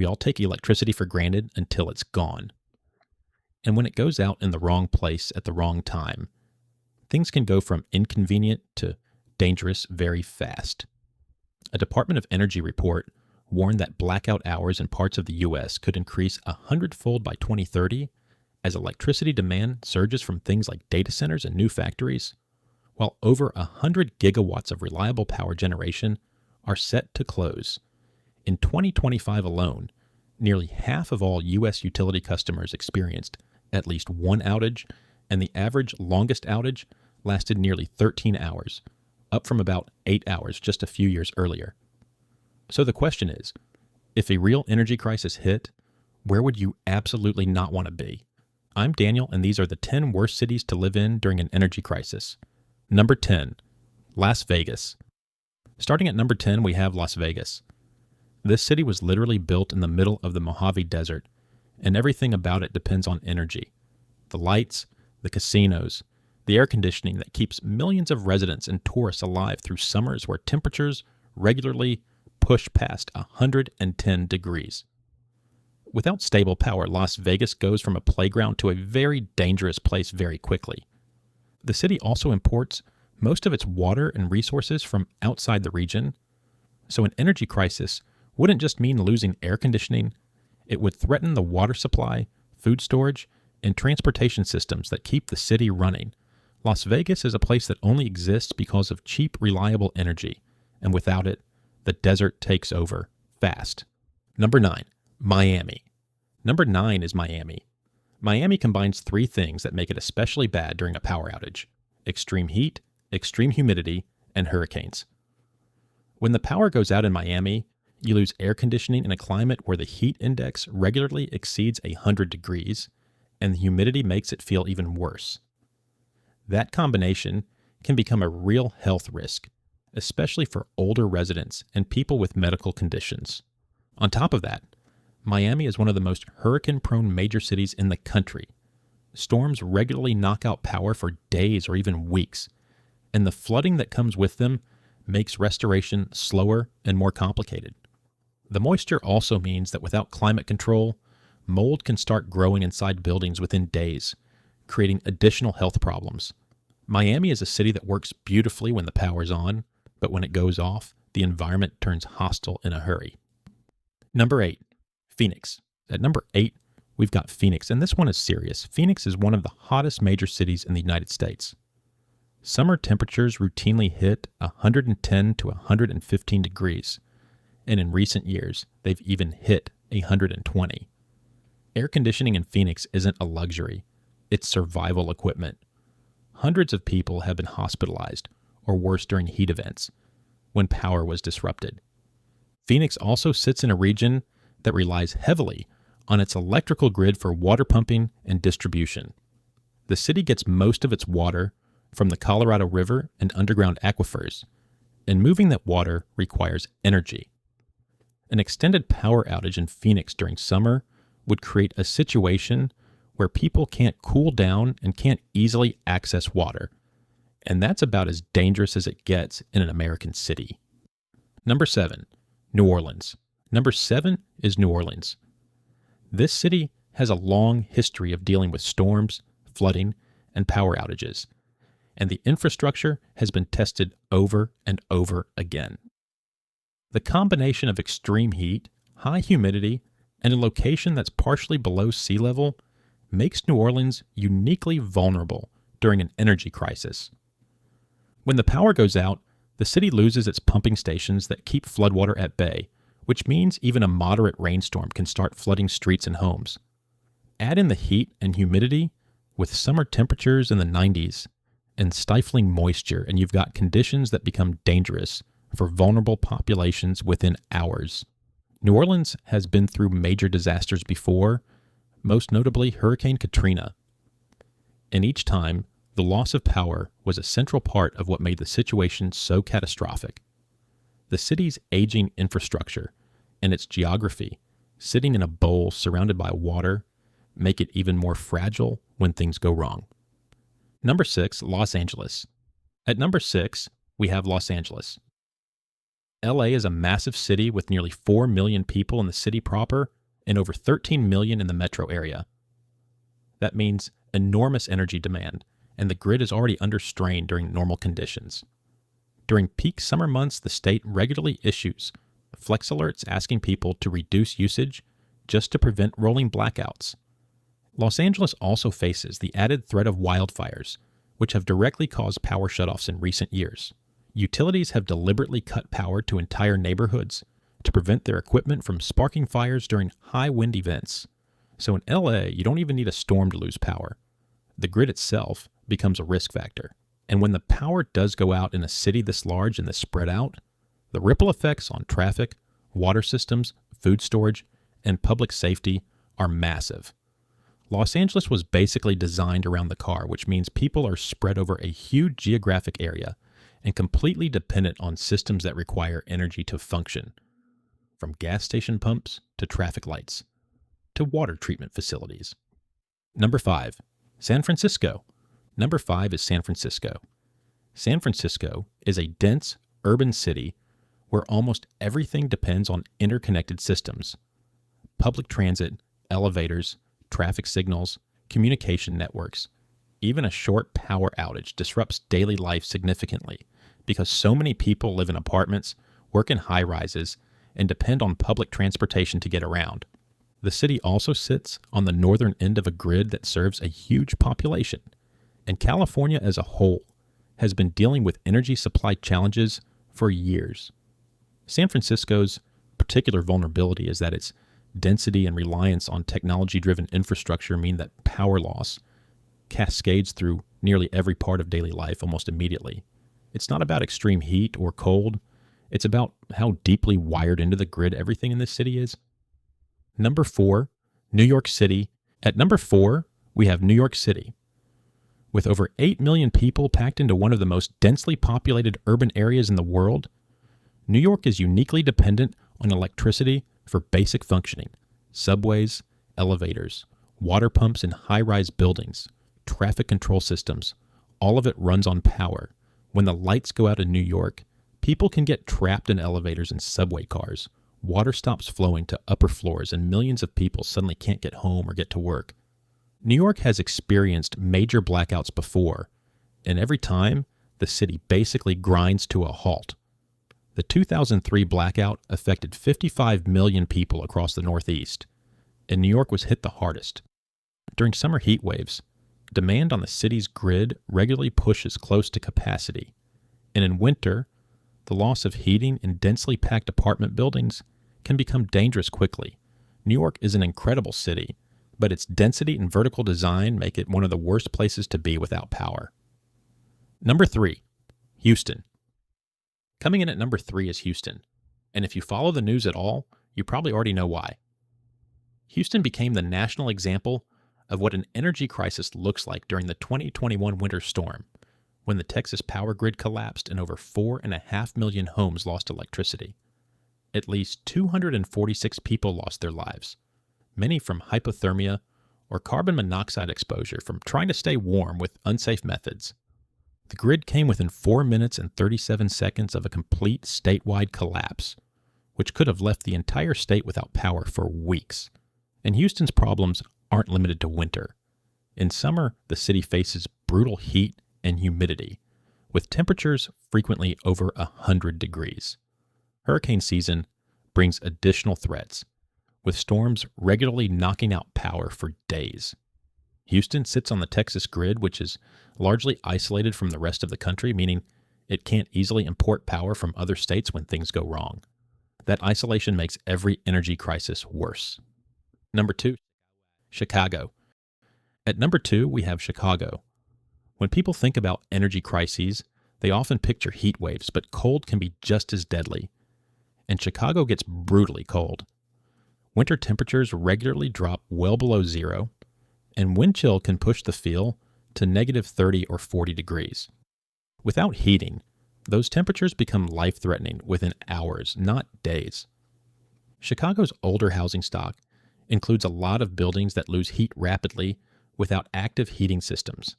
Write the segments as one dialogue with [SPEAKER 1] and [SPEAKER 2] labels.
[SPEAKER 1] We all take electricity for granted until it's gone. And when it goes out in the wrong place at the wrong time, things can go from inconvenient to dangerous very fast. A Department of Energy report warned that blackout hours in parts of the U.S. could increase 100-fold by 2030 as electricity demand surges from things like data centers and new factories, while over 100 gigawatts of reliable power generation are set to close. In 2025 alone, nearly half of all U.S. utility customers experienced at least one outage, and the average longest outage lasted nearly 13 hours, up from about 8 hours just a few years earlier. So the question is, if a real energy crisis hit, where would you absolutely not want to be? I'm Daniel, and these are the 10 worst cities to live in during an energy crisis. Number 10, Las Vegas. Starting at number 10, we have Las Vegas. This city was literally built in the middle of the Mojave Desert, and everything about it depends on energy. The lights, the casinos, the air conditioning that keeps millions of residents and tourists alive through summers where temperatures regularly push past 110 degrees. Without stable power, Las Vegas goes from a playground to a very dangerous place very quickly. The city also imports most of its water and resources from outside the region, so an energy crisis wouldn't just mean losing air conditioning, it would threaten the water supply, food storage, and transportation systems that keep the city running. Las Vegas is a place that only exists because of cheap, reliable energy, and without it, the desert takes over fast. Number 9, Miami. Number 9 is Miami. Miami combines three things that make it especially bad during a power outage: extreme heat, extreme humidity, and hurricanes. When the power goes out in Miami, you lose air conditioning in a climate where the heat index regularly exceeds 100 degrees, and the humidity makes it feel even worse. That combination can become a real health risk, especially for older residents and people with medical conditions. On top of that, Miami is one of the most hurricane-prone major cities in the country. Storms regularly knock out power for days or even weeks, and the flooding that comes with them makes restoration slower and more complicated. The moisture also means that without climate control, mold can start growing inside buildings within days, creating additional health problems. Miami is a city that works beautifully when the power's on, but when it goes off, the environment turns hostile in a hurry. Number 8, Phoenix. At number 8, we've got Phoenix, and this one is serious. Phoenix is one of the hottest major cities in the United States. Summer temperatures routinely hit 110 to 115 degrees, and in recent years, they've even hit 120. Air conditioning in Phoenix isn't a luxury, it's survival equipment. Hundreds of people have been hospitalized, or worse during heat events, when power was disrupted. Phoenix also sits in a region that relies heavily on its electrical grid for water pumping and distribution. The city gets most of its water from the Colorado River and underground aquifers, and moving that water requires energy. An extended power outage in Phoenix during summer would create a situation where people can't cool down and can't easily access water, and that's about as dangerous as it gets in an American city. Number 7, New Orleans. Number 7 is New Orleans. This city has a long history of dealing with storms, flooding, and power outages, and the infrastructure has been tested over and over again. The combination of extreme heat, high humidity, and a location that's partially below sea level makes New Orleans uniquely vulnerable during an energy crisis. When the power goes out, the city loses its pumping stations that keep floodwater at bay, which means even a moderate rainstorm can start flooding streets and homes. Add in the heat and humidity with summer temperatures in the 90s and stifling moisture, and you've got conditions that become dangerous for vulnerable populations within hours. New Orleans has been through major disasters before, most notably Hurricane Katrina. And each time, the loss of power was a central part of what made the situation so catastrophic. The city's aging infrastructure and its geography, sitting in a bowl surrounded by water, make it even more fragile when things go wrong. Number 6, Los Angeles. At number 6, we have Los Angeles. LA is a massive city with nearly 4 million people in the city proper and over 13 million in the metro area. That means enormous energy demand, and the grid is already under strain during normal conditions. During peak summer months, the state regularly issues flex alerts asking people to reduce usage just to prevent rolling blackouts. Los Angeles also faces the added threat of wildfires, which have directly caused power shutoffs in recent years. Utilities have deliberately cut power to entire neighborhoods to prevent their equipment from sparking fires during high wind events. So in LA, you don't even need a storm to lose power. The grid itself becomes a risk factor. And when the power does go out in a city this large and this spread out, the ripple effects on traffic, water systems, food storage, and public safety are massive. Los Angeles was basically designed around the car, which means people are spread over a huge geographic area and completely dependent on systems that require energy to function, from gas station pumps to traffic lights to water treatment facilities. Number 5, San Francisco. Number 5 is San Francisco. San Francisco is a dense urban city where almost everything depends on interconnected systems. Public transit, elevators, traffic signals, communication networks. Even a short power outage disrupts daily life significantly because so many people live in apartments, work in high rises, and depend on public transportation to get around. The city also sits on the northern end of a grid that serves a huge population, and California as a whole has been dealing with energy supply challenges for years. San Francisco's particular vulnerability is that its density and reliance on technology-driven infrastructure mean that power loss cascades through nearly every part of daily life almost immediately. It's not about extreme heat or cold. It's about how deeply wired into the grid everything in this city is. Number 4, New York City. At number 4, we have New York City. With over 8 million people packed into one of the most densely populated urban areas in the world, New York is uniquely dependent on electricity for basic functioning: subways, elevators, water pumps in high-rise buildings, traffic control systems. All of it runs on power. When the lights go out in New York, people can get trapped in elevators and subway cars. Water stops flowing to upper floors, and millions of people suddenly can't get home or get to work. New York has experienced major blackouts before, and every time, the city basically grinds to a halt. The 2003 blackout affected 55 million people across the Northeast, and New York was hit the hardest. During summer heat waves, demand on the city's grid regularly pushes close to capacity, and in winter, the loss of heating in densely packed apartment buildings can become dangerous quickly. New York is an incredible city, but its density and vertical design make it one of the worst places to be without power. Number 3, Houston. Coming in at number 3 is Houston, and if you follow the news at all, you probably already know why. Houston became the national example of what an energy crisis looks like during the 2021 winter storm, when the Texas power grid collapsed and over 4.5 million homes lost electricity. At least 246 people lost their lives, many from hypothermia or carbon monoxide exposure from trying to stay warm with unsafe methods. The grid came within 4 minutes and 37 seconds of a complete statewide collapse, which could have left the entire state without power for weeks. And Houston's problems aren't limited to winter. In summer, the city faces brutal heat and humidity, with temperatures frequently over 100 degrees. Hurricane season brings additional threats, with storms regularly knocking out power for days. Houston sits on the Texas grid, which is largely isolated from the rest of the country, meaning it can't easily import power from other states when things go wrong. That isolation makes every energy crisis worse. Number 2, Chicago. At number 2, we have Chicago. When people think about energy crises, they often picture heat waves, but cold can be just as deadly. And Chicago gets brutally cold. Winter temperatures regularly drop well below zero, and wind chill can push the feel to negative 30 or 40 degrees. Without heating, those temperatures become life-threatening within hours, not days. Chicago's older housing stock includes a lot of buildings that lose heat rapidly without active heating systems.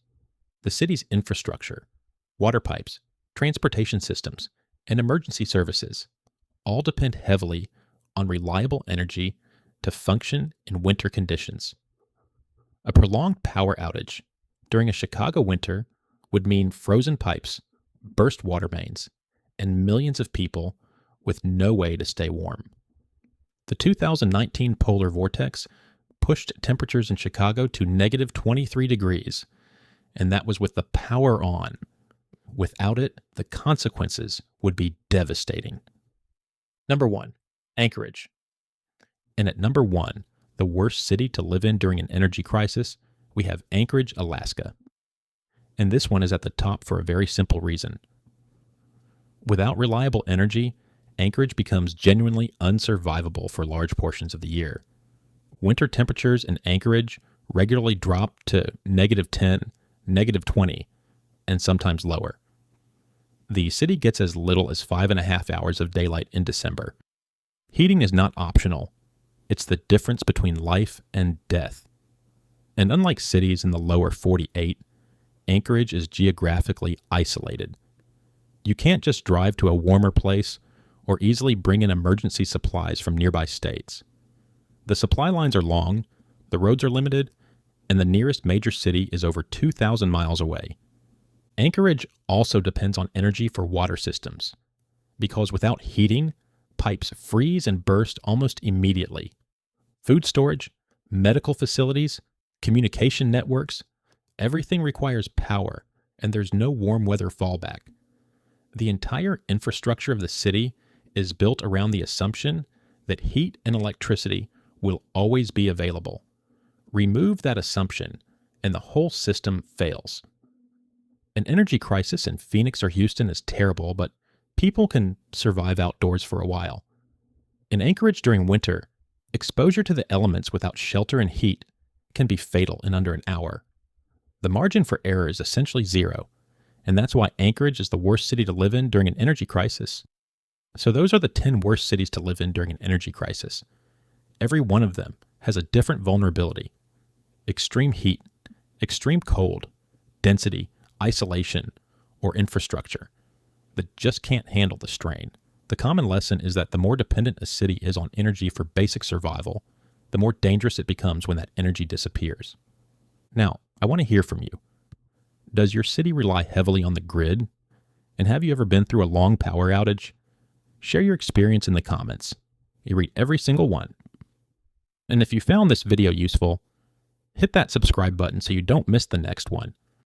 [SPEAKER 1] The city's infrastructure, water pipes, transportation systems, and emergency services all depend heavily on reliable energy to function in winter conditions. A prolonged power outage during a Chicago winter would mean frozen pipes, burst water mains, and millions of people with no way to stay warm. The 2019 polar vortex pushed temperatures in Chicago to negative 23 degrees, and that was with the power on. Without it, the consequences would be devastating. Number 1, Anchorage. And at number 1, the worst city to live in during an energy crisis, we have Anchorage, Alaska. And this one is at the top for a very simple reason. Without reliable energy, Anchorage becomes genuinely unsurvivable for large portions of the year. Winter temperatures in Anchorage regularly drop to negative 10, negative 20, and sometimes lower. The city gets as little as 5.5 hours of daylight in December. Heating is not optional. It's the difference between life and death. And unlike cities in the lower 48, Anchorage is geographically isolated. You can't just drive to a warmer place or easily bring in emergency supplies from nearby states. The supply lines are long, the roads are limited, and the nearest major city is over 2,000 miles away. Anchorage also depends on energy for water systems, because without heating, pipes freeze and burst almost immediately. Food storage, medical facilities, communication networks, everything requires power, and there's no warm weather fallback. The entire infrastructure of the city is built around the assumption that heat and electricity will always be available. Remove that assumption, and the whole system fails. An energy crisis in Phoenix or Houston is terrible, but people can survive outdoors for a while. In Anchorage during winter, exposure to the elements without shelter and heat can be fatal in under an hour. The margin for error is essentially zero, and that's why Anchorage is the worst city to live in during an energy crisis. So those are the 10 worst cities to live in during an energy crisis. Every one of them has a different vulnerability. Extreme heat, extreme cold, density, isolation, or infrastructure that just can't handle the strain. The common lesson is that the more dependent a city is on energy for basic survival, the more dangerous it becomes when that energy disappears. Now, I want to hear from you. Does your city rely heavily on the grid? And have you ever been through a long power outage? Share your experience in the comments. You read every single one. And if you found this video useful, hit that subscribe button so you don't miss the next one.